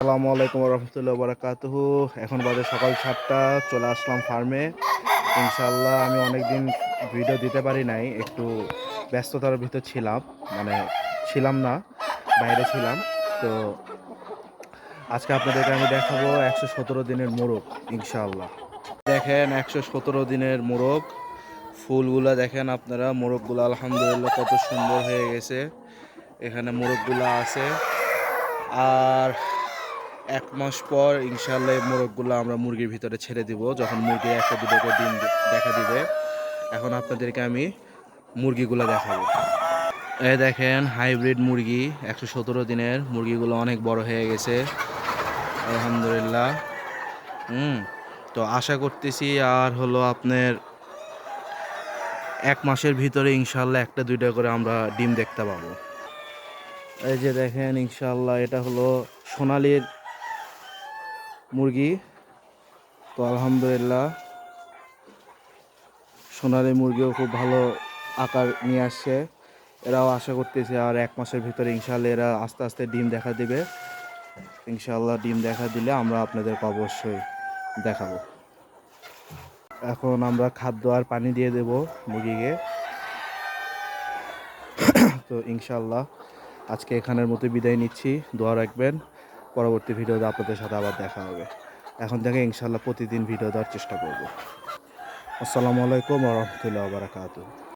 আসসালামু আলাইকুম রহমতুল্লাহ বারাকাতুহু। এখন বাজে সকাল 7টা। চলে আসলাম ফার্মে। ইনশাল্লাহ আমি অনেকদিন ভিডিও দিতে পারি নাই, একটু ব্যস্ততার ভিতর ছিলাম, মানে ছিলাম না, বাইরে ছিলাম। তো আজকে আপনাদেরকে আমি দেখাবো 117 দিনের মোরগ। ইনশাল্লাহ দেখেন 117 দিনের মোরগ। ফুলগুলা দেখেন আপনারা, মোরগগুলো আলহামদুলিল্লাহ কত সুন্দর হয়ে গেছে। এখানে মোরগগুলা আছে। আর 1 মাস পর ইনশাল্লাহ এই মোরগগুলো আমরা মুরগির ভিতরে ছেড়ে দিব, যখন মুরগি একটা দুটো করে ডিম দেখা দিবে। এখন আপনাদেরকে আমি মুরগিগুলো দেখাবো। এই দেখেন হাইব্রিড মুরগি, 117 দিনের মুরগিগুলো অনেক বড় হয়ে গেছে আলহামদুলিল্লাহ। তো আশা করতেছি আর হলো আপনার 1 মাসের ভিতরে ইনশাল্লাহ একটা দুইটা করে আমরা ডিম দেখতে পাবো। এই যে দেখেন ইনশাল্লাহ এটা হলো সোনালির মুরগি। তো আলহামদুলিল্লাহ সোনালি মুরগিও খুব ভালো আকার নিয়ে আসছে। এরাও আশা করতেছে আর 1 মাসের ভিতরে ইনশাল্লাহ এরা আস্তে আস্তে ডিম দেখা দিবে। ইনশাল্লাহ ডিম দেখা দিলে আমরা আপনাদেরকে অবশ্যই দেখাবো। এখন আমরা খাদ্য আর পানি দিয়ে দেব মুরগিকে। তো ইনশাল্লাহ আজকে এখানের মতো বিদায় নিচ্ছি। দোয়া রাখবেন, পরবর্তী ভিডিওতে আপনাদের সাথে আবার দেখা হবে। এখন থেকে ইনশাল্লাহ প্রতিদিন ভিডিও দেওয়ার চেষ্টা করব। আসসালামু আলাইকুম ওয়া রাহমাতুল্লাহি ওয়া বারাকাতুহু।